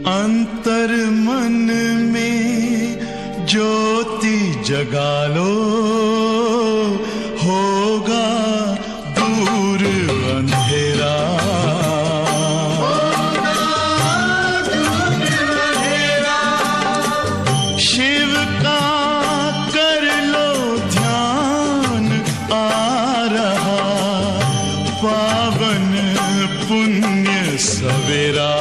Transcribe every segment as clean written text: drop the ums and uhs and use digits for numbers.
अंतर मन में ज्योति जगा लो, होगा दूर अंधेरा। शिव का कर लो ध्यान, आ रहा पावन पुण्य सवेरा।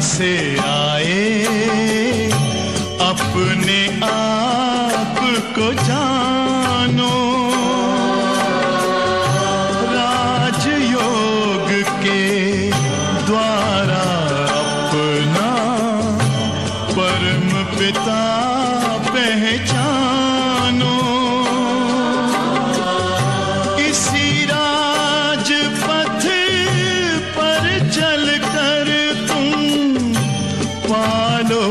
से आए अपने आप को जानो, राजयोग के द्वारा अपना परम पिता पहचानो। इसी राजपथ पर चलकर पालो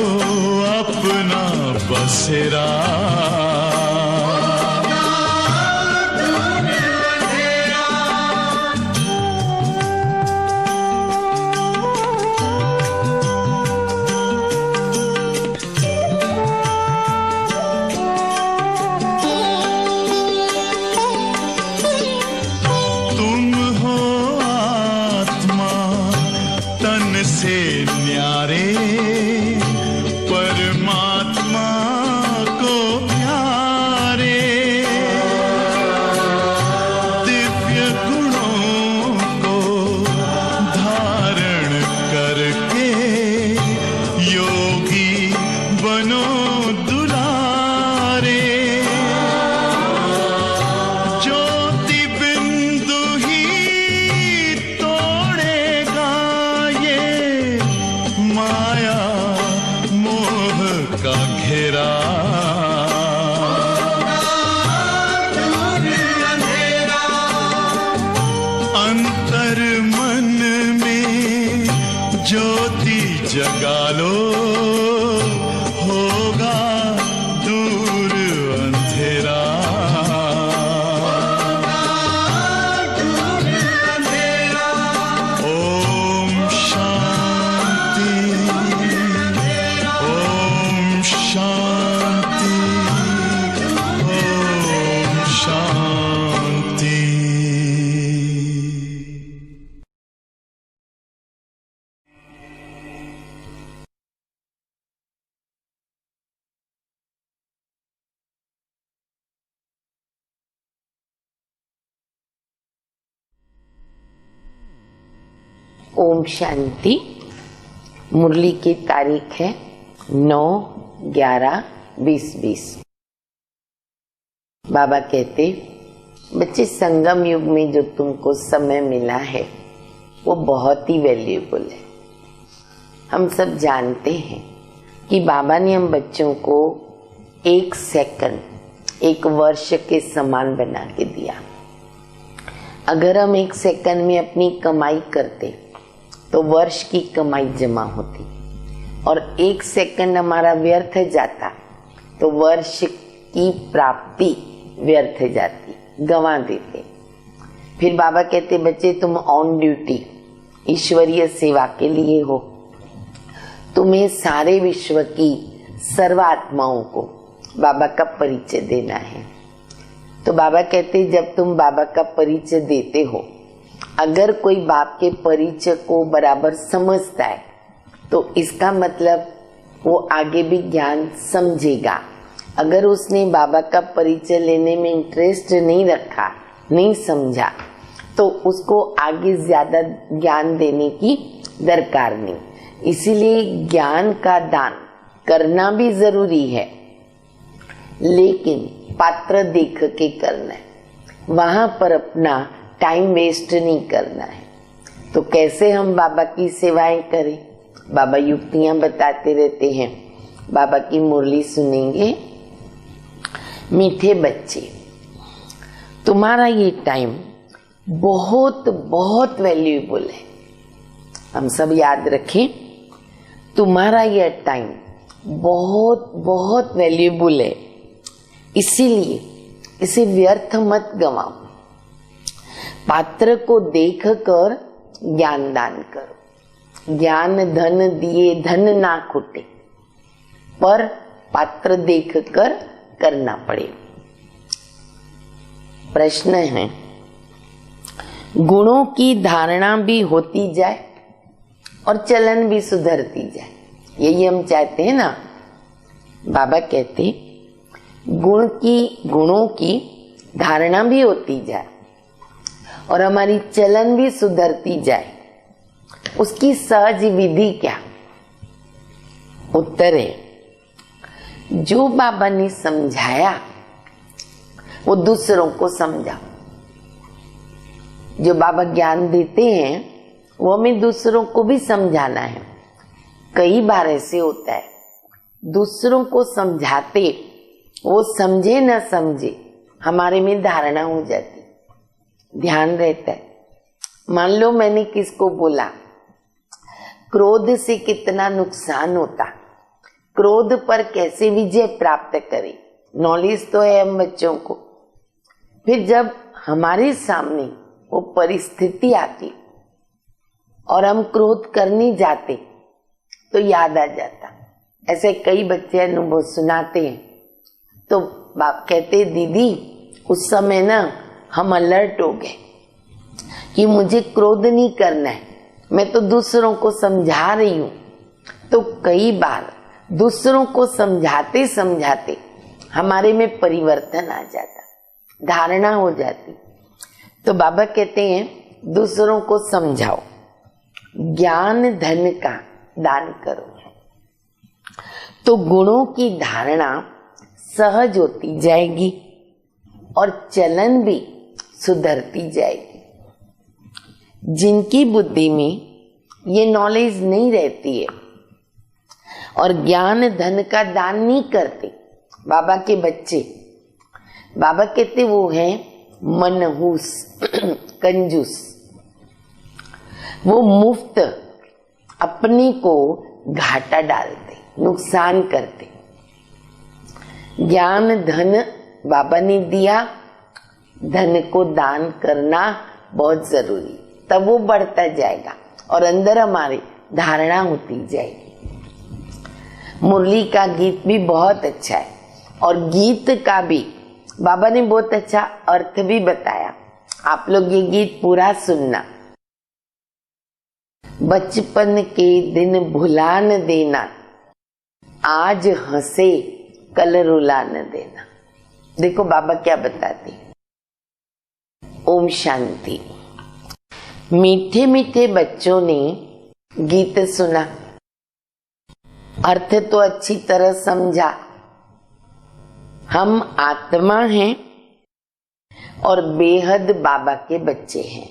अपना बसेरा। तुम हो आत्मा तन से न्यारे, परमात्मा को प्यारे। दिव्य गुणों को धारण करके योगी बनो दुलारे। ज्योति बिंदु ही तोड़ेगा ये माया का घेरा। अंतर मन में ज्योति जगा लो, होगा दूर अंधेरा। ओम शांति, ओम शांति, ओम शांति। ओम शांति। मुरली की तारीख है 9/11/2020। बाबा कहते, बच्चे संगम युग में जो तुमको समय मिला है वो बहुत ही वैल्यूएबल है। हम सब जानते हैं कि बाबा ने हम बच्चों को 1 सेकंड 1 वर्ष के समान बना के दिया। अगर हम 1 सेकंड में अपनी कमाई करते तो वर्ष की कमाई जमा होती, और 1 सेकंड हमारा व्यर्थ जाता तो वर्ष की प्राप्ति व्यर्थ जाती, गंवा देते। फिर बाबा कहते, बच्चे तुम ऑन ड्यूटी ईश्वरीय सेवा के लिए हो। तुम्हें सारे विश्व की सर्वात्माओं को बाबा का परिचय देना है। तो बाबा कहते, जब तुम बाबा का परिचय देते हो, अगर कोई बाप के परिचय को बराबर समझता है तो इसका मतलब वो आगे भी ज्ञान समझेगा। अगर उसने बाबा का परिचय लेने में इंटरेस्ट नहीं रखा, नहीं समझा, तो उसको आगे ज्यादा ज्ञान देने की दरकार नहीं। इसीलिए ज्ञान का दान करना भी जरूरी है, लेकिन पात्र देख के करना है। वहां पर अपना टाइम वेस्ट नहीं करना है। तो कैसे हम बाबा की सेवाएं करें? बाबा युक्तियां बताते रहते हैं। बाबा की मुरली सुनेंगे। मीठे बच्चे, तुम्हारा ये टाइम बहुत बहुत वैल्यूएबल है। हम सब याद रखें, तुम्हारा ये टाइम बहुत बहुत वैल्यूएबल है, इसीलिए इसे व्यर्थ मत गवाओ। पात्र को देखकर ज्ञान दान करो। ज्ञान धन दिए धन ना खूटे, पर पात्र देखकर करना पड़े। प्रश्न है, गुणों की धारणा भी होती जाए और चलन भी सुधरती जाए, यही हम चाहते हैं ना। बाबा कहते गुणों की धारणा भी होती जाए और हमारी चलन भी सुधरती जाए, उसकी सहज विधि क्या? उत्तर है, जो बाबा ने समझाया वो दूसरों को समझाओ। जो बाबा ज्ञान देते हैं वो हमें दूसरों को भी समझाना है। कई बार ऐसे होता है, दूसरों को समझाते वो समझे न समझे हमारे में धारणा हो जाती, ध्यान रहता है। मान लो मैंने किसको बोला, क्रोध से कितना नुकसान होता, क्रोध पर कैसे विजय प्राप्त करें, नॉलेज तो है हम बच्चों को। फिर जब हमारे सामने वो परिस्थिति आती और हम क्रोध करने जाते तो याद आ जाता। ऐसे कई बच्चे अनुभव सुनाते हैं, तो बाप कहते दीदी उस समय ना हम अलर्ट हो गए कि मुझे क्रोध नहीं करना है, मैं तो दूसरों को समझा रही हूं। तो कई बार दूसरों को समझाते समझाते हमारे में परिवर्तन आ जाता, धारणा हो जाती। तो बाबा कहते हैं दूसरों को समझाओ, ज्ञान धन का दान करो, तो गुणों की धारणा सहज होती जाएगी और चलन भी सुधरती जाएगी। जिनकी बुद्धि में ये नॉलेज नहीं रहती है और ज्ञान धन का दान नहीं करते, बाबा के बच्चे, बाबा कहते वो हैं मनहूस कंजूस। वो मुफ्त अपने को घाटा डालते, नुकसान करते। ज्ञान धन बाबा ने दिया, धन को दान करना बहुत जरूरी, तब वो बढ़ता जाएगा और अंदर हमारी धारणा होती जाएगी। मुरली का गीत भी बहुत अच्छा है और गीत का भी बाबा ने बहुत अच्छा अर्थ भी बताया। आप लोग ये गीत पूरा सुनना। बचपन के दिन भुला न देना, आज हंसे कल रुला न देना। देखो बाबा क्या बताते। ओम शांति। मीठे मीठे बच्चों ने गीत सुना, अर्थ तो अच्छी तरह समझा। हम आत्मा हैं और बेहद बाबा के बच्चे हैं,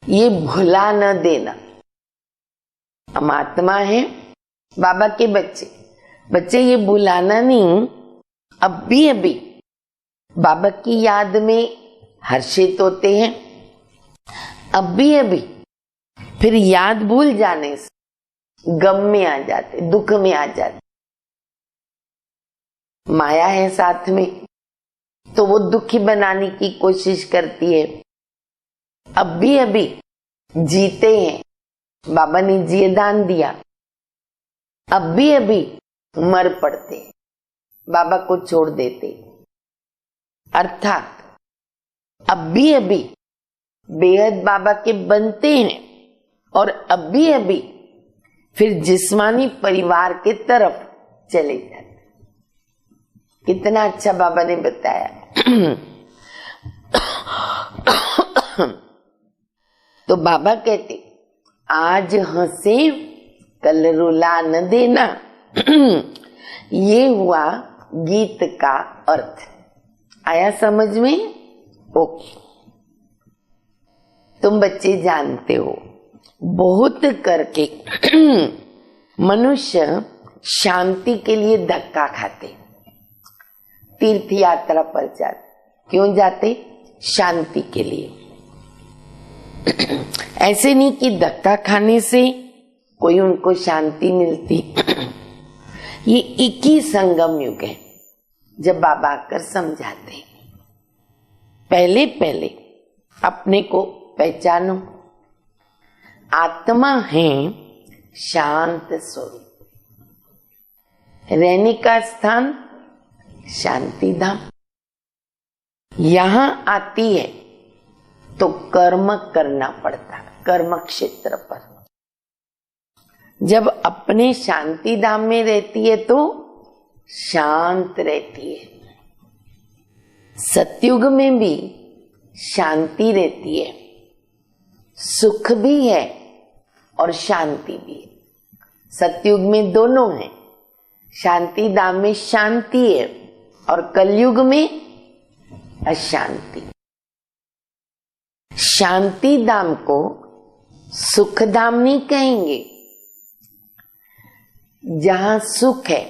ये भुला न देना। हम आत्मा हैं, बाबा के बच्चे, बच्चे ये भुलाना नहीं। अभी बाबा की याद में हर्षित होते हैं, अभी फिर याद भूल जाने से गम में आ जाते, दुख में आ जाते। माया है साथ में तो वो दुखी बनाने की कोशिश करती है। अभी जीते हैं, बाबा ने जीदान दिया, अभी मर पड़ते, बाबा को छोड़ देते। अर्थात अभी बेहद बाबा के बनते हैं और अभी फिर जिस्मानी परिवार के तरफ चले जाते। कितना अच्छा बाबा ने बताया। तो बाबा कहते आज हंसे कल रुला न देना। ये हुआ गीत का अर्थ। आया समझ में? ओके। तुम बच्चे जानते हो, बहुत करके मनुष्य शांति के लिए धक्का खाते, तीर्थ यात्रा पर जाते, क्यों जाते? शांति के लिए। ऐसे नहीं कि धक्का खाने से कोई उनको शांति मिलती। ये एक ही संगम युग है जब बाबा आकर समझाते हैं। पहले पहले अपने को पहचानो। आत्मा है शांत स्वरूप, रहने का स्थान शांति धाम। यहां आती है तो कर्म करना पड़ता, कर्म क्षेत्र पर। जब अपने शांति धाम में रहती है तो शांत रहती है। सतयुग में भी शांति रहती है, सुख भी है और शांति भी है। सतयुग में दोनों है, शांति धाम में शांति है और कलयुग में अशांति। शांति धाम को सुख धाम नहीं कहेंगे। जहां सुख है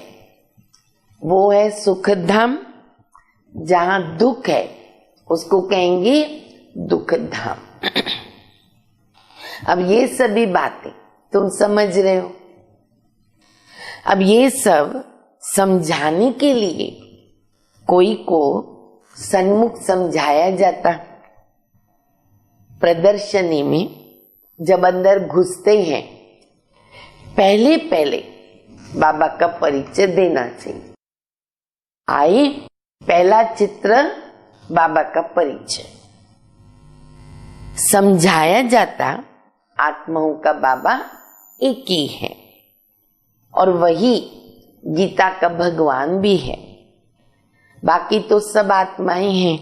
वो है सुख धाम, जहां दुख है उसको कहेंगे दुख धाम। अब ये सभी बातें तुम समझ रहे हो। अब ये सब समझाने के लिए कोई को सन्मुख समझाया जाता। प्रदर्शनी में जब अंदर घुसते हैं पहले पहले बाबा का परिचय देना चाहिए। आए पहला चित्र बाबा का परिचय समझाया जाता। आत्माओं का बाबा एक ही है और वही गीता का भगवान भी है। बाकी तो सब आत्माएं हैं।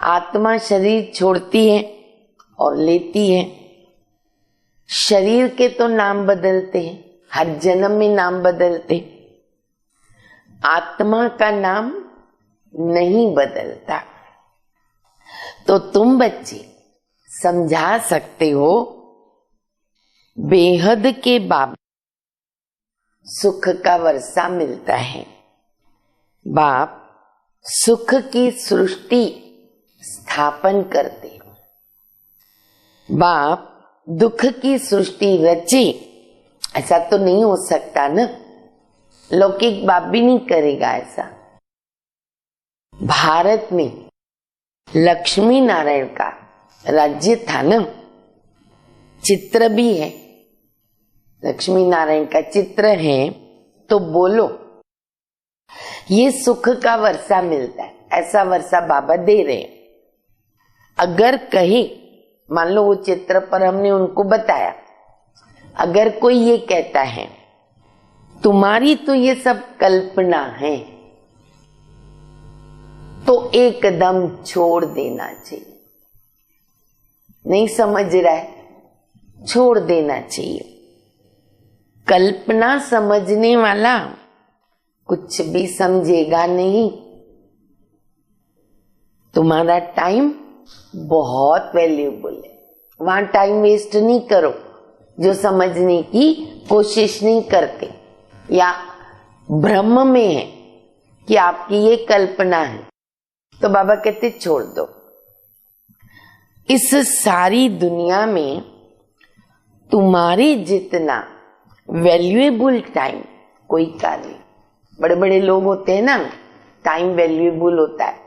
आत्मा शरीर छोड़ती है और लेती है। शरीर के तो नाम बदलते हैं, हर जन्म में नाम बदलते। आत्मा का नाम नहीं बदलता। तो तुम बच्चे समझा सकते हो, बेहद के बाप सुख का वर्षा मिलता है। बाप सुख की सृष्टि स्थापन करते। बाप दुख की सृष्टि रचे, ऐसा तो नहीं हो सकता ना। लौकिक बाप भी नहीं करेगा ऐसा। भारत में लक्ष्मी नारायण का राज्य था ना, चित्र भी है, लक्ष्मी नारायण का चित्र है। तो बोलो ये सुख का वर्षा मिलता है, ऐसा वर्षा बाबा दे रहे हैं। अगर कहे, मान लो वो चित्र पर हमने उनको बताया, अगर कोई ये कहता है तुम्हारी तो ये सब कल्पना है, तो एकदम छोड़ देना चाहिए। नहीं समझ रहा है, छोड़ देना चाहिए। कल्पना समझने वाला कुछ भी समझेगा नहीं। तुम्हारा टाइम बहुत वैल्यूएबल है, वहां टाइम वेस्ट नहीं करो जो समझने की कोशिश नहीं करते या भ्रम में है कि आपकी ये कल्पना है। तो बाबा कहते छोड़ दो। इस सारी दुनिया में तुम्हारे जितना वैल्यूएबल टाइम कोई का नहीं। बड़े बड़े लोग होते हैं ना, टाइम वैल्यूएबल होता है,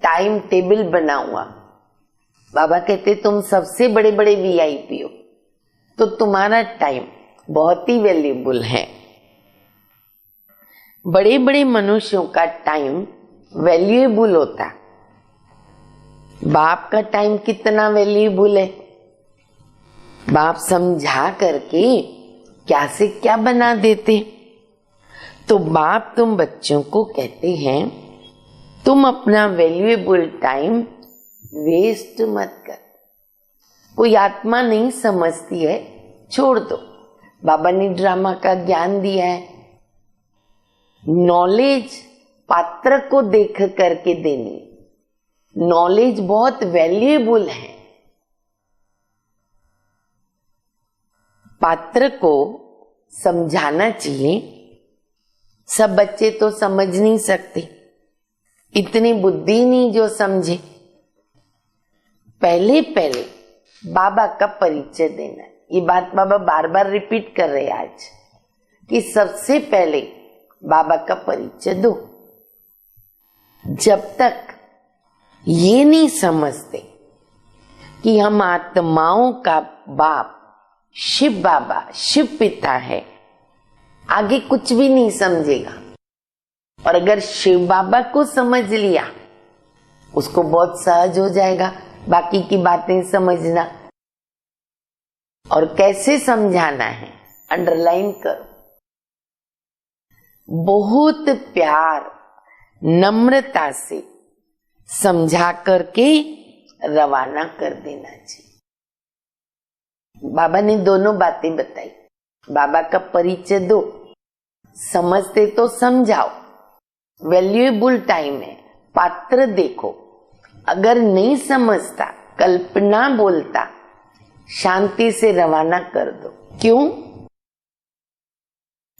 टाइम टेबल बना हुआ। बाबा कहते तुम सबसे बड़े बड़े वीआईपी हो, तो तुम्हारा टाइम बहुत ही वैल्यूएबल है। बड़े बड़े मनुष्यों का टाइम वैल्यूएबल होता। बाप का टाइम कितना वैल्यूएबल है। बाप समझा करके क्या से क्या बना देते। तो बाप तुम बच्चों को कहते हैं तुम अपना वैल्यूएबल टाइम वेस्ट मत कर। कोई आत्मा नहीं समझती है, छोड़ दो। बाबा ने ड्रामा का ज्ञान दिया है। नॉलेज पात्र को देख करके देनी। नॉलेज बहुत वैल्यूएबल है। पात्र को समझाना चाहिए। सब बच्चे तो समझ नहीं सकते, इतनी बुद्धि नहीं जो समझे। पहले पहले बाबा का परिचय देना। ये बात बाबा बार बार रिपीट कर रहे हैं आज कि सबसे पहले बाबा का परिचय दो। जब तक ये नहीं समझते कि हम आत्माओं का बाप शिव बाबा शिव पिता है, आगे कुछ भी नहीं समझेगा। और अगर शिव बाबा को समझ लिया उसको बहुत सहज हो जाएगा बाकी की बातें समझना। और कैसे समझाना है अंडरलाइन करो। बहुत प्यार नम्रता से समझा करके रवाना कर देना चाहिए। बाबा ने दोनों बातें बताई। बाबा का परिचय दो, समझते तो समझाओ, वैल्यूएबल टाइम है, पात्र देखो। अगर नहीं समझता कल्पना बोलता, शांति से रवाना कर दो। क्यों?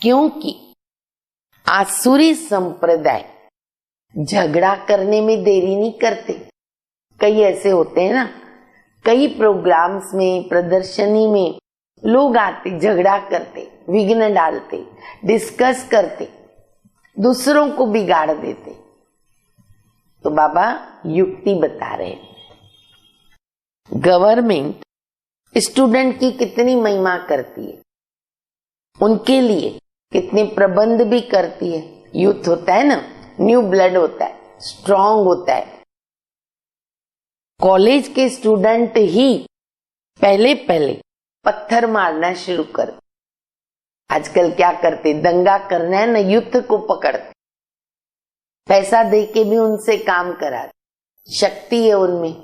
क्योंकि आसुरी संप्रदाय झगड़ा करने में देरी नहीं करते। कई ऐसे होते हैं ना, कई प्रोग्राम्स में प्रदर्शनी में लोग आते, झगड़ा करते, विघ्न डालते, डिस्कस करते, दूसरों को बिगाड़ देते। तो बाबा युक्ति बता रहे हैं। गवर्नमेंट स्टूडेंट की कितनी महिमा करती है, उनके लिए कितने प्रबंध भी करती है। यूथ होता है ना, न्यू ब्लड होता है, स्ट्रांग होता है। कॉलेज के स्टूडेंट ही पहले पहले पत्थर मारना शुरू कर। आजकल क्या करते, दंगा करना है ना, युद्ध को पकड़ते, पैसा दे के भी उनसे काम कराते। शक्ति है उनमें,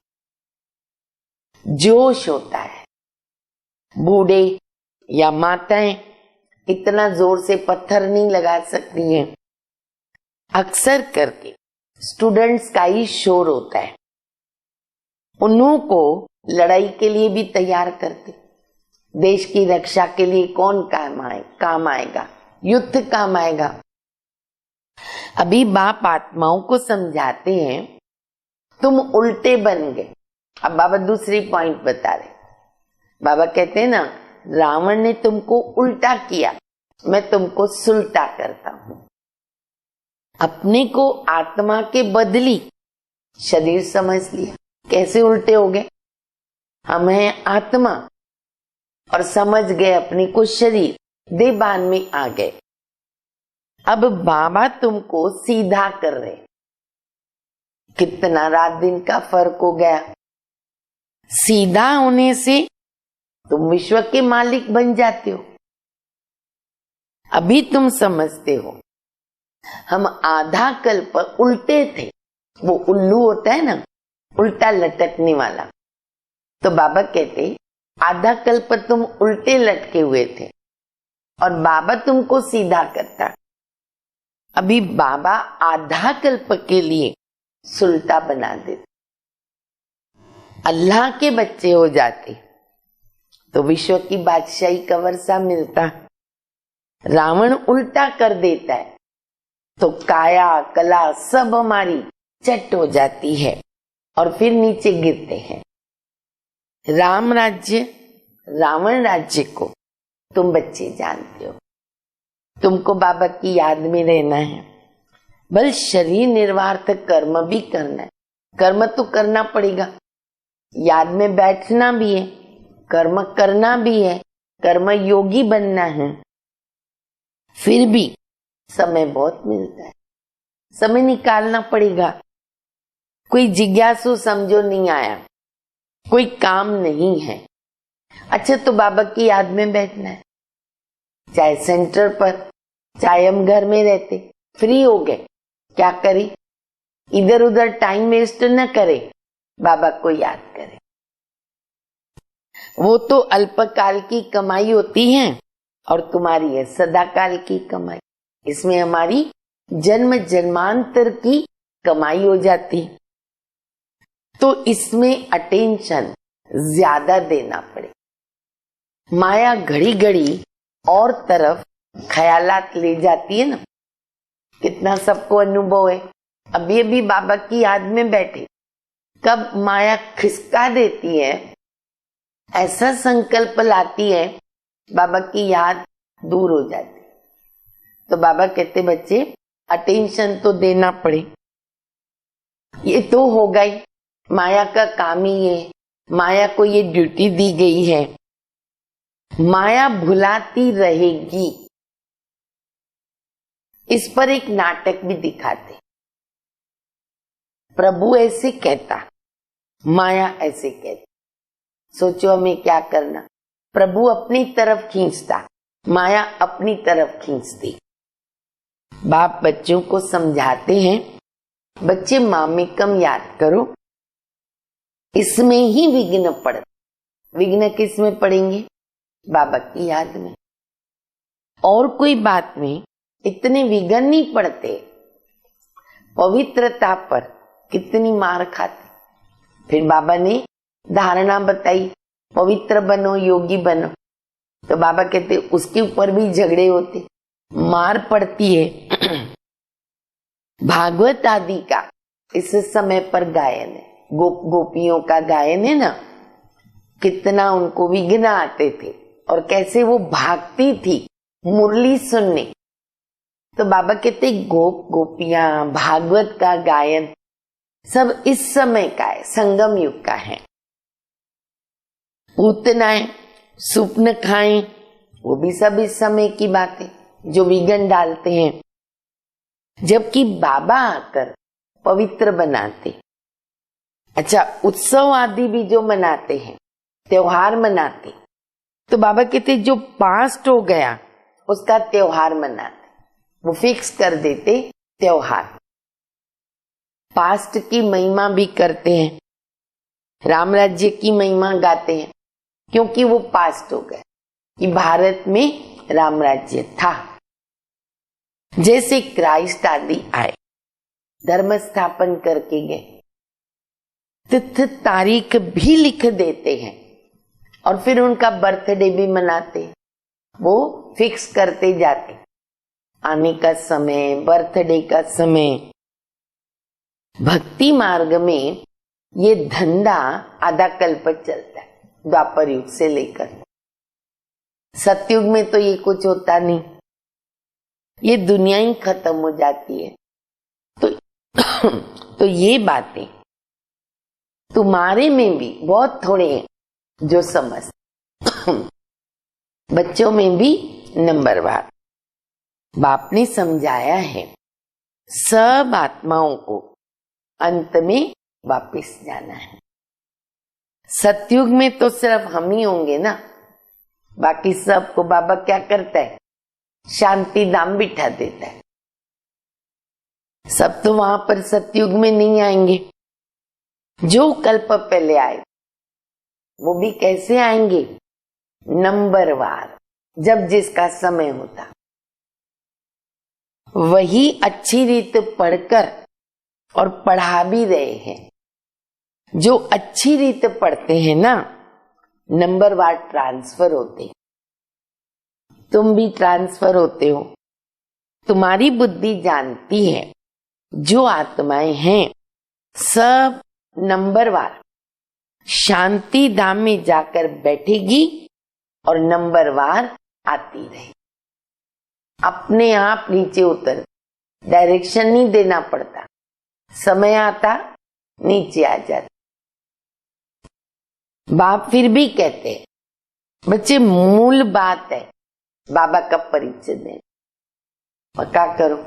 जोश होता है। बूढ़े या माताएं इतना जोर से पत्थर नहीं लगा सकती हैं। अक्सर करके स्टूडेंट्स का ही शोर होता है। उन्हों को लड़ाई के लिए भी तैयार करते। देश की रक्षा के लिए कौन काम आएगा, युद्ध काम आएगा। अभी बाप आत्माओं को समझाते हैं तुम उल्टे बन गए। अब बाबा दूसरी पॉइंट बता रहे। बाबा कहते हैं ना, रावण ने तुमको उल्टा किया, मैं तुमको सुलटा करता हूं। अपने को आत्मा के बदली शरीर समझ लिया। कैसे उल्टे हो गए? हम हैं आत्मा और समझ गए अपने को शरीर, देहभान में आ गए। अब बाबा तुमको सीधा कर रहे। कितना रात दिन का फर्क हो गया। सीधा होने से तुम विश्व के मालिक बन जाते हो। अभी तुम समझते हो हम आधा कल्प उल्टे थे। वो उल्लू होता है ना, उल्टा लटकने वाला। तो बाबा कहते आधा कल्प तुम उल्टे लटके हुए थे और बाबा तुमको सीधा करता। अभी बाबा आधा कल्प के लिए सुलटा बना देते। अल्लाह के बच्चे हो जाते तो विश्व की बादशाही का वर्षा मिलता। रावण उल्टा कर देता है तो काया कला सब हमारी चट हो जाती है और फिर नीचे गिरते हैं। राम राज्य रावण राज्य को तुम बच्चे जानते हो। तुमको बाबा की याद में रहना है। बल शरीर निर्वार्थ कर्म भी करना है। कर्म तो करना पड़ेगा, याद में बैठना भी है, कर्म करना भी है, कर्म योगी बनना है। फिर भी समय बहुत मिलता है, समय निकालना पड़ेगा। कोई जिज्ञासु समझो नहीं आया, कोई काम नहीं है। अच्छा, तो बाबा की याद में बैठना है। चाहे सेंटर पर, चाहे हम घर में रहते, फ्री हो गए, क्या करें? इधर उधर टाइम वेस्ट न करे, बाबा को याद करें। वो तो अल्पकाल की कमाई होती है और तुम्हारी है सदाकाल की कमाई। इसमें हमारी जन्म जन्मांतर की कमाई हो जाती। तो इसमें अटेंशन ज्यादा देना पड़े। माया घड़ी घड़ी और तरफ ख्यालात ले जाती है ना। कितना सबको अनुभव है। अभी अभी बाबा की याद में बैठे, कब माया खिसका देती है, ऐसा संकल्प लाती है, बाबा की याद दूर हो जाती। तो बाबा कहते बच्चे अटेंशन तो देना पड़े, ये तो हो गई, माया का काम ही है, माया को ये ड्यूटी दी गई है, माया भुलाती रहेगी। इस पर एक नाटक भी दिखाते, प्रभु ऐसे कहता, माया ऐसे कहती। सोचो हमें क्या करना, प्रभु अपनी तरफ खींचता, माया अपनी तरफ खींचती। बाप बच्चों को समझाते हैं, बच्चे मामेकम याद करो, इसमें ही विघ्न पड़ते। विघ्न किस में पड़ेंगे? बाबा की याद में। और कोई बात में इतने विघ्न नहीं पड़ते। पवित्रता पर कितनी मार खाते। फिर बाबा ने धारणा बताई, पवित्र बनो, योगी बनो। तो बाबा कहते उसके ऊपर भी झगड़े होते, मार पड़ती है। भागवत आदि का इस समय पर गायन है, गोपियों का गायन है ना, कितना उनको विघ्न आते थे और कैसे वो भागती थी मुरली सुनने। तो बाबा कहते गोपियां, भागवत का गायन सब इस समय का है, संगम युग का है। पूतनाएं, स्वप्न खाएं, वो भी सब इस समय की बातें जो विघ्न डालते हैं। जबकि बाबा आकर पवित्र बनाते। अच्छा, उत्सव आदि भी जो मनाते हैं, त्योहार मनाते, तो बाबा कहते जो पास्ट हो गया उसका त्योहार मनाते, वो फिक्स कर देते त्योहार। पास्ट की महिमा भी करते हैं, राम राज्य की महिमा गाते हैं, क्योंकि वो पास्ट हो गया कि भारत में राम राज्य था। जैसे क्राइस्ट आदि आए, धर्म स्थापन करके गए, तिथि तारीख भी लिख देते हैं और फिर उनका बर्थडे भी मनाते, वो फिक्स करते जाते, आने का समय, बर्थडे का समय। भक्ति मार्ग में ये धंधा आधा कल्प चलता है, द्वापर युग से लेकर सतयुग में तो ये कुछ होता नहीं, ये दुनिया ही खत्म हो जाती है। तो ये बातें तुम्हारे में भी बहुत थोड़े हैं जो समझ। बच्चों में भी नंबरवार बाप ने समझाया है, सब आत्माओं को अंत में वापस जाना है। सतयुग में तो सिर्फ हम ही होंगे ना, बाकी सबको बाबा क्या करता है? शांति धाम बिठा देता है। सब तो वहां पर सतयुग में नहीं आएंगे, जो कल्प पहले आए वो भी कैसे आएंगे? नंबरवार, जब जिसका समय होता। वही अच्छी रीत पढ़कर और पढ़ा भी रहे हैं। जो अच्छी रीत पढ़ते हैं ना, नंबरवार ट्रांसफर होते। तुम भी ट्रांसफर होते हो। तुम्हारी बुद्धि जानती है जो आत्माएं हैं सब नंबरवार शांति धाम में जाकर बैठेगी और नंबरवार आती रहे। अपने आप नीचे उतर, डायरेक्शन नहीं देना पड़ता, समय आता नीचे आ जाता। बाप फिर भी कहते हैं, बच्चे मूल बात है बाबा का परिचय देना। पक्का करो,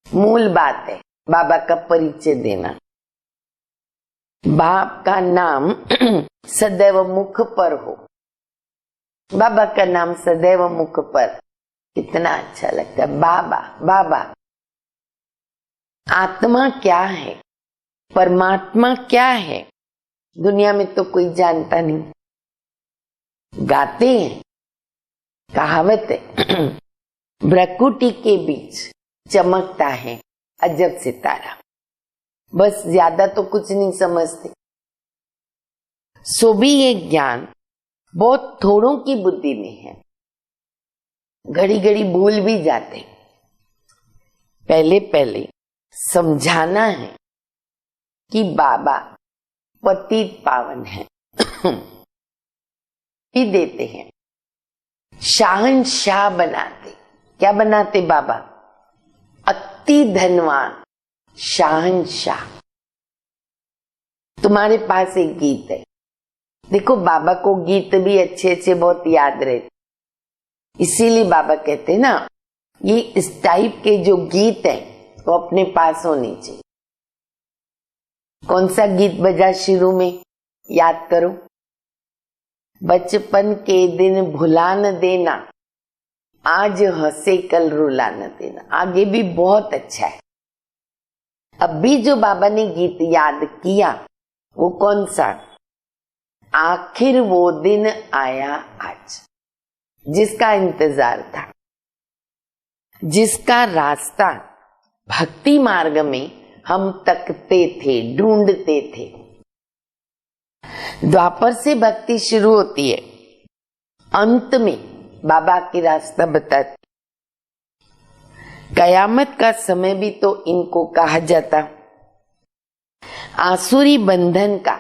मूल बात है बाबा का परिचय देना। बाप का नाम सदैव मुख पर हो। बाबा का नाम सदैव मुख पर, कितना अच्छा लगता है। बाबा बाबा। आत्मा क्या है, परमात्मा क्या है, दुनिया में तो कोई जानता नहीं। गाते हैं, कहावत है, भ्रकुटी के बीच चमकता है अजब सितारा। बस ज्यादा तो कुछ नहीं समझते। सो भी ये ज्ञान बहुत थोड़ों की बुद्धि में है, घड़ी घड़ी भूल भी जाते। पहले पहले समझाना है कि बाबा पतित पावन है भी देते हैं, शाहनशाह बनाते। क्या बनाते बाबा? अति धनवान शाहनशाह। तुम्हारे पास एक गीत है, देखो बाबा को गीत भी अच्छे अच्छे बहुत याद रहते, इसीलिए बाबा कहते ना ये इस टाइप के जो गीत है वो अपने पास होने चाहिए। कौन सा गीत बजा शुरू में, याद करो। बचपन के दिन भुला न देना, आज हंसे कल रुला न देना। आगे भी बहुत अच्छा है। अब भी जो बाबा ने गीत याद किया वो कौन सा? आखिर वो दिन आया आज, जिसका इंतजार था, जिसका रास्ता भक्ति मार्ग में हम तकते थे, ढूंढते थे। द्वापर से भक्ति शुरू होती है, अंत में बाबा की रास्ता बताते। कयामत का समय भी तो इनको कहा जाता। आसुरी बंधन का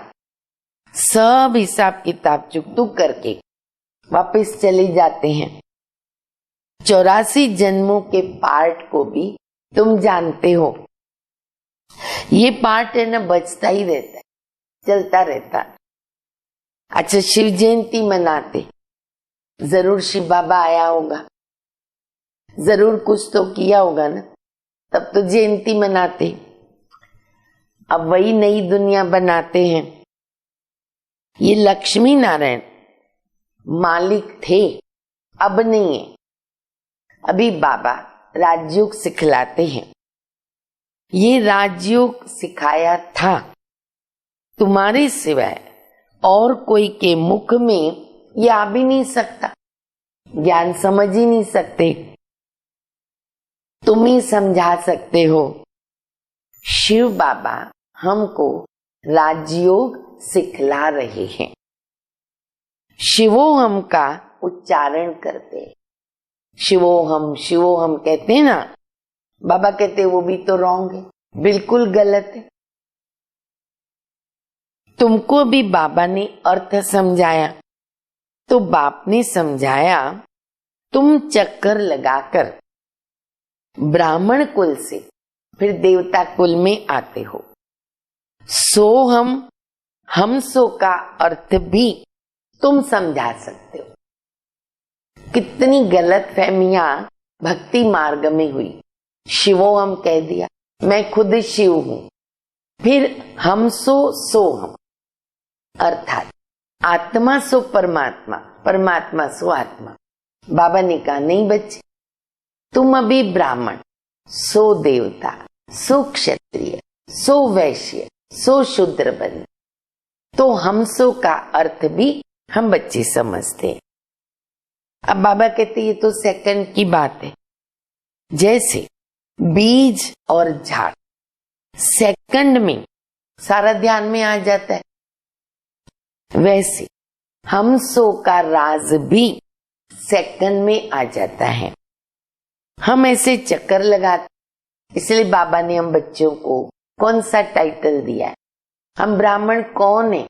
सब हिसाब किताब चुकतुक करके वापस चले जाते हैं। 84 जन्मों के पार्ट को भी तुम जानते हो। ये पार्ट है ना, बचता ही रहता है, चलता रहता है। अच्छा, शिव जयंती मनाते, जरूर शिव बाबा आया होगा, जरूर कुछ तो किया होगा ना, तब तो जयंती मनाते। अब वही नई दुनिया बनाते हैं। ये लक्ष्मी नारायण मालिक थे, अब नहीं है। अभी बाबा राजयोग सिखलाते हैं। ये राजयोग सिखाया था, तुम्हारे सिवाय और कोई के मुख में ये आ भी नहीं सकता, ज्ञान समझ ही नहीं सकते, तुम ही समझा सकते हो। शिव बाबा हमको राजयोग सिखला रहे हैं। शिवोहम का उच्चारण करते, शिवोहम कहते हैं ना, बाबा कहते वो भी तो रॉन्ग है, बिल्कुल गलत है। तुमको भी बाबा ने अर्थ समझाया, तो बाप ने समझाया, तुम चक्कर लगाकर ब्राह्मण कुल से फिर देवता कुल में आते हो। हम सो का अर्थ भी तुम समझा सकते हो। कितनी गलत फहमियां भक्ति मार्ग में हुई। शिवोहम कह दिया, मैं खुद शिव हूं, फिर हम सो हम, अर्थात आत्मा सो परमात्मा, परमात्मा सो आत्मा। बाबा ने कहा नहीं बच्चे, तुम अभी ब्राह्मण, सो देवता, सो क्षत्रिय, सो वैश्य, सो शूद्र बन। तो हम सो का अर्थ भी हम बच्चे समझते हैं। अब बाबा कहते ये तो सेकंड की बात है। जैसे बीज और झाड़ सेकंड में सारा ध्यान में आ जाता है, वैसे हम सो का राज भी सेकंड में आ जाता है। हम ऐसे चक्कर लगाते, इसलिए बाबा ने हम बच्चों को कौन सा टाइटल दिया है, हम ब्राह्मण कौन है,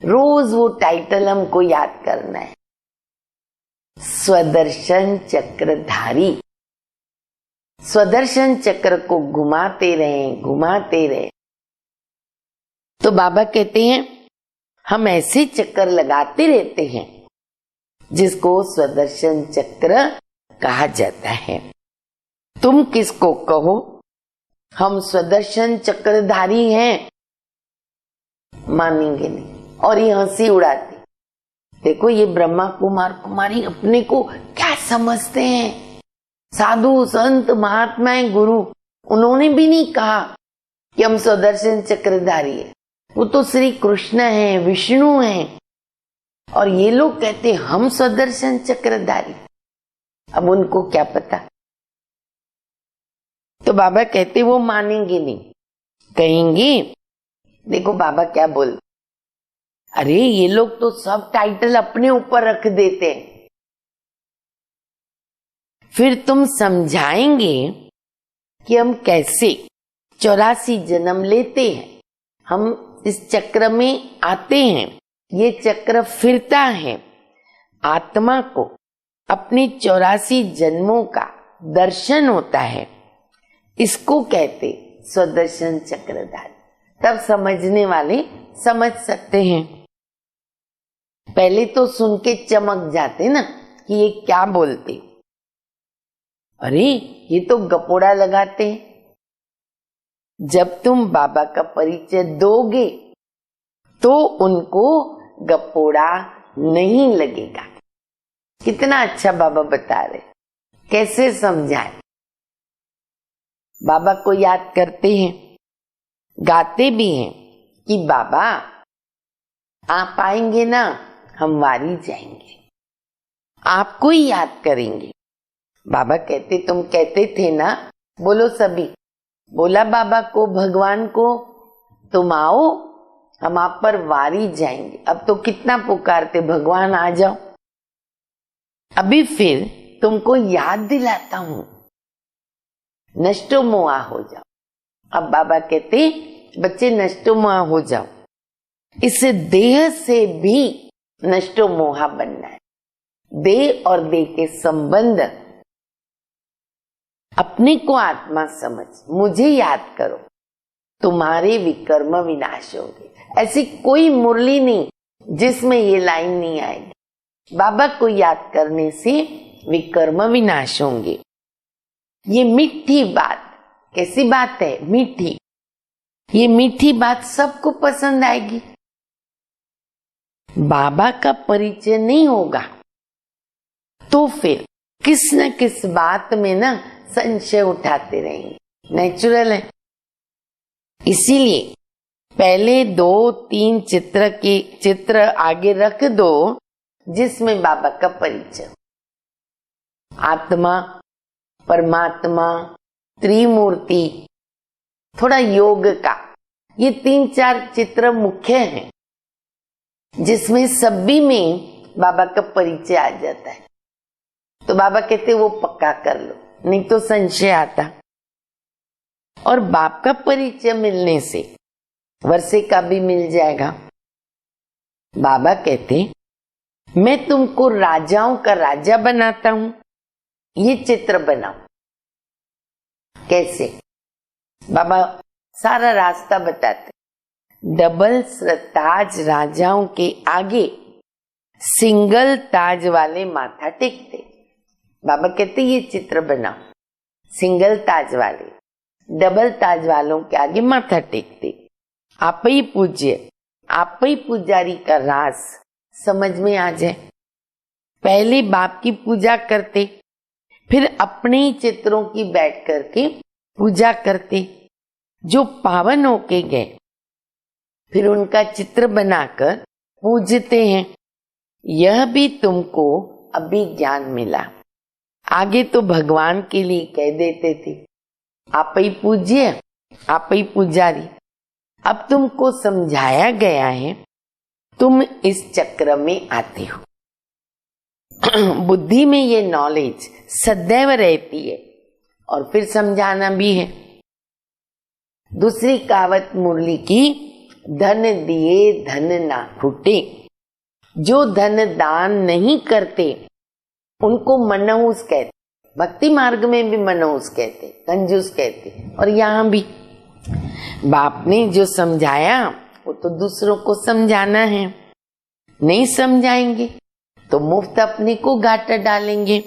रोज वो टाइटल हमको याद करना है। स्वदर्शन चक्रधारी, स्वदर्शन चक्र को घुमाते रहे। तो बाबा कहते हैं हम ऐसे चक्कर लगाते रहते हैं जिसको स्वदर्शन चक्र कहा जाता है। तुम किसको कहो हम स्वदर्शन चक्रधारी हैं, मानेंगे नहीं और ये हंसी उड़ाती। देखो ये ब्रह्मा कुमार कुमारी अपने को क्या समझते हैं, साधु संत महात्माएं गुरु, उन्होंने भी नहीं कहा कि हम स्वदर्शन चक्रधारी है। वो तो श्री कृष्ण है, विष्णु है, और ये लोग कहते हम स्वदर्शन चक्रधारी। अब उनको क्या पता। तो बाबा कहते वो मानेंगे नहीं, कहेंगे देखो बाबा क्या बोल, अरे ये लोग तो सब टाइटल अपने ऊपर रख देते हैं। फिर तुम समझाएंगे कि हम कैसे 84 जन्म लेते हैं, हम इस चक्र में आते हैं, ये चक्र फिरता है। आत्मा को अपने 84 जन्मों का दर्शन होता है, इसको कहते स्वदर्शन चक्रधारी। तब समझने वाले समझ सकते हैं। पहले तो सुन के चमक जाते ना कि ये क्या बोलते, अरे ये तो गपोड़ा लगाते हैं। जब तुम बाबा का परिचय दोगे तो उनको गपोड़ा नहीं लगेगा। कितना अच्छा बाबा बता रहे, कैसे समझाए। बाबा को याद करते हैं, गाते भी हैं कि बाबा आप आएंगे ना, हम वारी जाएंगे, आपको ही याद करेंगे। बाबा कहते, तुम कहते थे ना, बोलो सभी, बोला बाबा को, भगवान को, तुम आओ, हम आप पर वारी जाएंगे। अब तो कितना पुकारते, भगवान आ जाओ। अभी फिर तुमको याद दिलाता हूं, नष्टो मोहा हो जाओ। अब बाबा कहते, बच्चे नष्टो मोहा हो जाओ। इस देह से भी नष्टो मोहा बनना है। देह और देह के संबंध, अपने को आत्मा समझ, मुझे याद करो, तुम्हारे विकर्म विनाश होंगे। ऐसी कोई मुरली नहीं जिसमें ये लाइन नहीं आएगी। बाबा को याद करने से विकर्म विनाश होंगे। ये मीठी बात, कैसी बात है, मीठी। ये मीठी बात सबको पसंद आएगी। बाबा का परिचय नहीं होगा तो फिर किस न किस बात में ना संशय उठाते रहेंगे, नेचुरल है। इसीलिए पहले 2-3 चित्र आगे रख दो जिसमें बाबा का परिचय, आत्मा, परमात्मा, त्रिमूर्ति, थोड़ा योग का, ये 3-4 चित्र मुख्य हैं जिसमें सभी में बाबा का परिचय आ जाता है। तो बाबा कहते वो पक्का कर लो, नहीं तो संशय आता। और बाप का परिचय मिलने से वर्षे का भी मिल जाएगा। बाबा कहते मैं तुमको राजाओं का राजा बनाता हूं, ये चित्र बनाओ। कैसे? बाबा सारा रास्ता बताते। डबल ताज राजाओं के आगे सिंगल ताज वाले माथा टेकते। बाबा कहते ये चित्र बनाओ, सिंगल ताज वाले डबल ताज वालों के आगे माथा टेकते। आप ही पूज्य, आप ही पुजारी का राज समझ में आ जाए। पहले बाप की पूजा करते, फिर अपने ही चित्रों की बैठ करके पूजा करते। जो पावन होके गए फिर उनका चित्र बनाकर पूजते हैं। यह भी तुमको अभी ज्ञान मिला। आगे तो भगवान के लिए कह देते थे आप ही पूज्य, आप ही पुजारी। अब तुमको समझाया गया है, तुम इस चक्र में आते हो। बुद्धि में ये नॉलेज सदैव रहती है और फिर समझाना भी है। दूसरी कहावत मुरली की, धन दिए धन ना फूटे। जो धन दान नहीं करते उनको मनहूस कहते। भक्ति मार्ग में भी मनहूस कहते, कंजूस कहते, और यहाँ भी बाप ने जो समझाया वो तो दूसरों को समझाना है। नहीं समझाएंगे तो मुफ्त अपने को घाटा डालेंगे।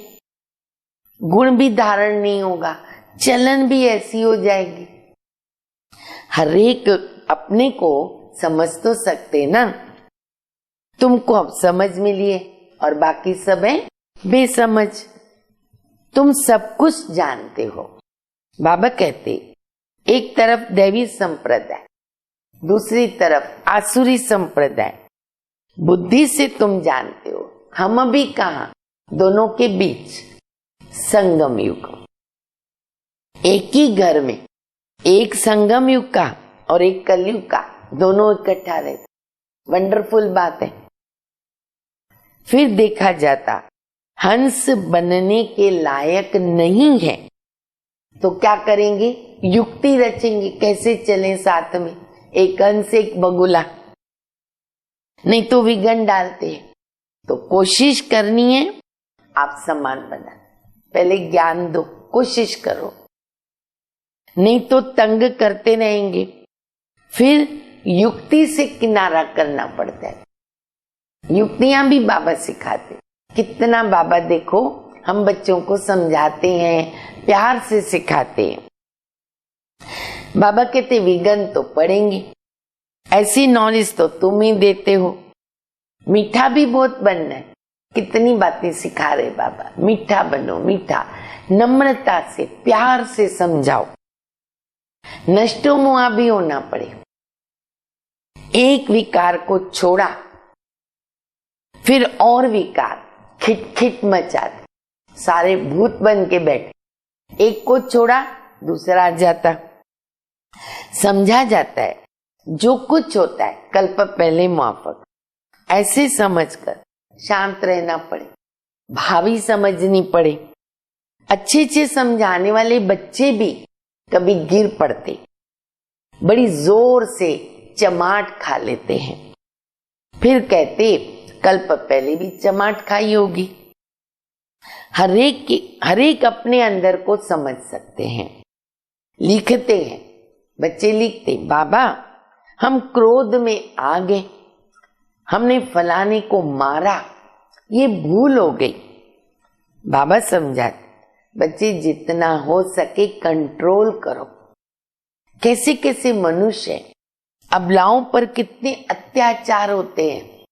गुण भी धारण नहीं होगा, चलन भी ऐसी हो जाएगी। हर एक अपने को समझ तो सकते ना। तुमको अब समझ मिली है और बाकी सब है बेसमझ। तुम सब कुछ जानते हो। बाबा कहते एक तरफ दैवी संप्रदाय, दूसरी तरफ आसुरी संप्रदाय। बुद्धि से तुम जानते हो, हम भी कहा दोनों के बीच संगम युग। एक ही घर में एक संगम युग का और एक कलयुग का, दोनों इकट्ठा रहते। वंडरफुल बात है। फिर देखा जाता हंस बनने के लायक नहीं है तो क्या करेंगे? युक्ति रचेंगे कैसे चलें साथ में, एक अंश एक बगुला, नहीं तो विघन डालते हैं। तो कोशिश करनी है आप समान बना, पहले ज्ञान दो, कोशिश करो, नहीं तो तंग करते रहेंगे, फिर युक्ति से किनारा करना पड़ता है। युक्तियां भी बाबा सिखाते, कितना बाबा देखो हम बच्चों को समझाते हैं, प्यार से सिखाते हैं। बाबा कहते विघन तो पड़ेंगे, ऐसी नॉलेज तो तुम ही देते हो, मीठा भी बहुत बनना है। कितनी बातें सिखा रहे बाबा, मीठा बनो, मीठा, नम्रता से प्यार से समझाओ, नष्टो मुआ भी होना पड़े। एक विकार को छोड़ा, फिर और विकार खिटखिट मचा दे, सारे भूत बन के बैठे। एक को छोड़ा दूसरा आ जाता, समझा जाता है जो कुछ होता है कल्प पहले माफक, ऐसे समझकर शांत रहना पड़े, भावी समझनी पड़े। अच्छे अच्छे समझाने वाले बच्चे भी कभी गिर पड़ते, बड़ी जोर से चमाट खा लेते हैं, फिर कहते कल्प पहले भी चमाट खाई होगी। हरेक अपने अंदर को समझ सकते हैं। लिखते हैं बच्चे, लिखते बाबा हम क्रोध में आ गए, हमने फलाने को मारा, ये भूल हो गई। बाबा समझाते बच्चे जितना हो सके कंट्रोल करो। कैसे कैसे मनुष्य है, अबलाओं पर कितने अत्याचार होते हैं।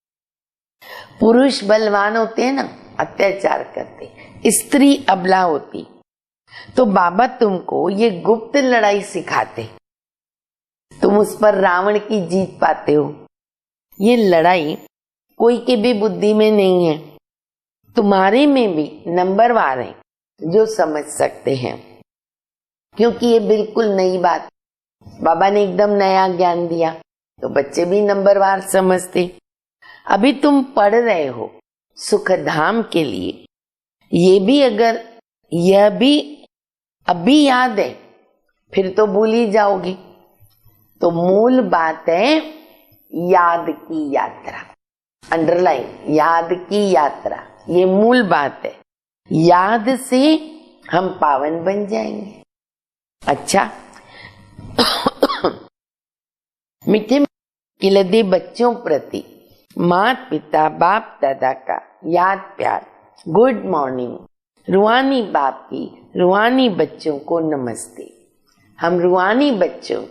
पुरुष बलवान होते हैं ना, अत्याचार करते, स्त्री अबला होती। तो बाबा तुमको ये गुप्त लड़ाई सिखाते, तुम उस पर रावण की जीत पाते हो। ये लड़ाई कोई के भी बुद्धि में नहीं है, तुम्हारे में भी नंबरवार है जो समझ सकते हैं, क्योंकि ये बिल्कुल नई बात, बाबा ने एकदम नया ज्ञान दिया, तो बच्चे भी नंबरवार समझते। अभी तुम पढ़ रहे हो सुख धाम के लिए, ये भी अगर यह भी अभी याद है फिर तो भूल ही जाओगे। तो मूल बात है याद की यात्रा, अंडरलाइन, याद की यात्रा, ये मूल बात है। याद से हम पावन बन जाएंगे। अच्छा मीठे किलदे बच्चों प्रति माता पिता बाप दादा का याद प्यार, गुड मॉर्निंग। रूहानी बाप की रूहानी बच्चों को नमस्ते। हम रूहानी बच्चों,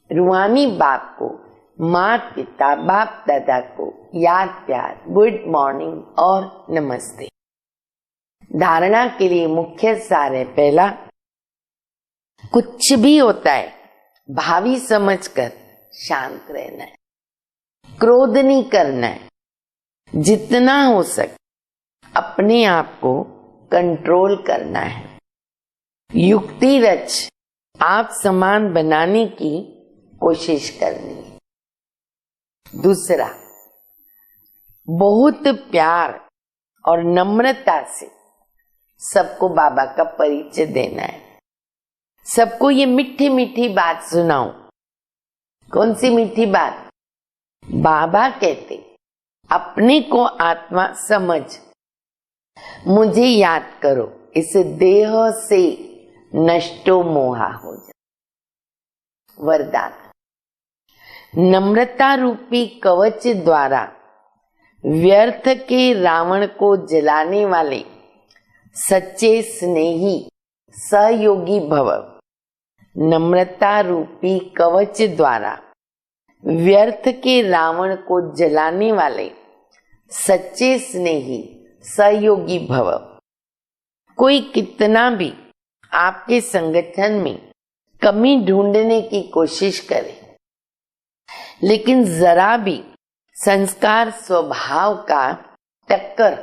रूहानी बाप को, माता पिता बाप दादा को याद प्यार, गुड मॉर्निंग और नमस्ते। धारणा के लिए मुख्य सार है, पहला कुछ भी होता है भावी समझकर शांत रहना है, क्रोध नहीं करना है, जितना हो सके अपने आप को कंट्रोल करना है, युक्ति रच आप समान बनाने की कोशिश करनी है। दूसरा, बहुत प्यार और नम्रता से सबको बाबा का परिचय देना है। सबको ये मीठी मीठी बात सुनाओ। कौन सी मीठी बात? बाबा कहते अपने को आत्मा समझ, मुझे याद करो, इस देह से नष्टो मोहा हो जाए। वरदान, नम्रता रूपी कवच द्वारा व्यर्थ के रावण को जलाने वाले सच्चे स्नेही सहयोगी भव। नम्रता रूपी कवच द्वारा व्यर्थ के रावण को जलाने वाले सच्चे स्नेही सहयोगी भव। कोई कितना भी आपके संगठन में कमी ढूंढने की कोशिश करे, लेकिन जरा भी संस्कार स्वभाव का टक्कर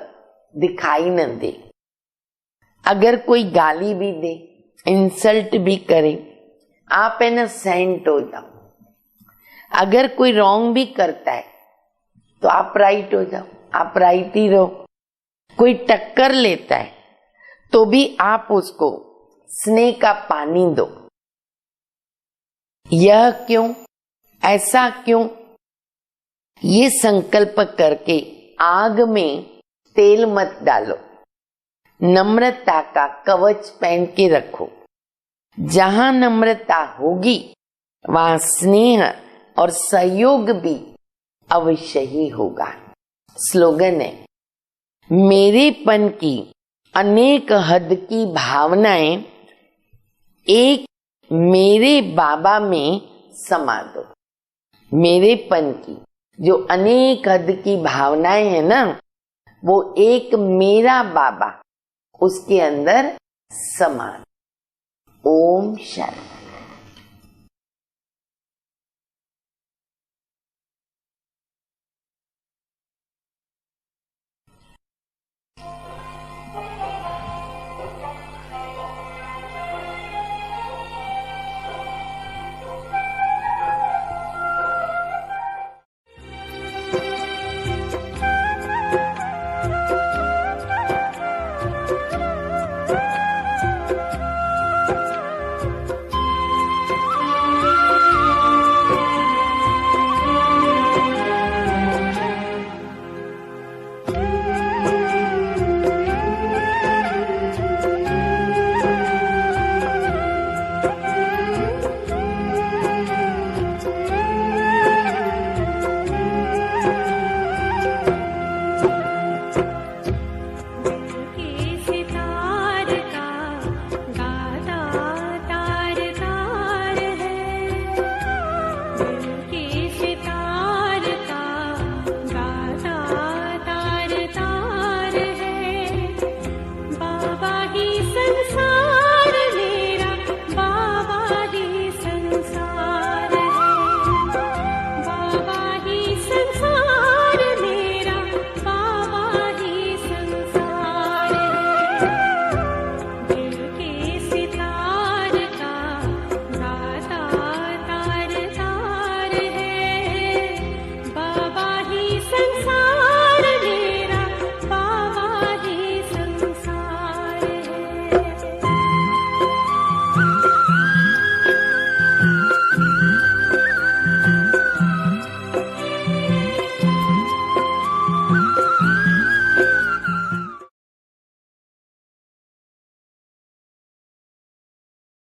दिखाई न दे। अगर कोई गाली भी दे, इंसल्ट भी करे, आप है ना सेंट हो जाओ। अगर कोई रॉन्ग भी करता है तो आप राइट हो जाओ, आप राइट ही रहो। कोई टक्कर लेता है तो भी आप उसको स्नेह का पानी दो, यह क्यों, ऐसा क्यों, ये संकल्प करके आग में तेल मत डालो। नम्रता का कवच पहन के रखो। जहां नम्रता होगी वहां स्नेह और सहयोग भी अवश्य ही होगा। स्लोगन है, मेरेपन की अनेक हद की भावनाएं एक मेरे बाबा में समा दो। मेरेपन की जो अनेक हद की भावनाएं हैं ना, वो एक मेरा बाबा उसके अंदर समा दो। ओम शांति।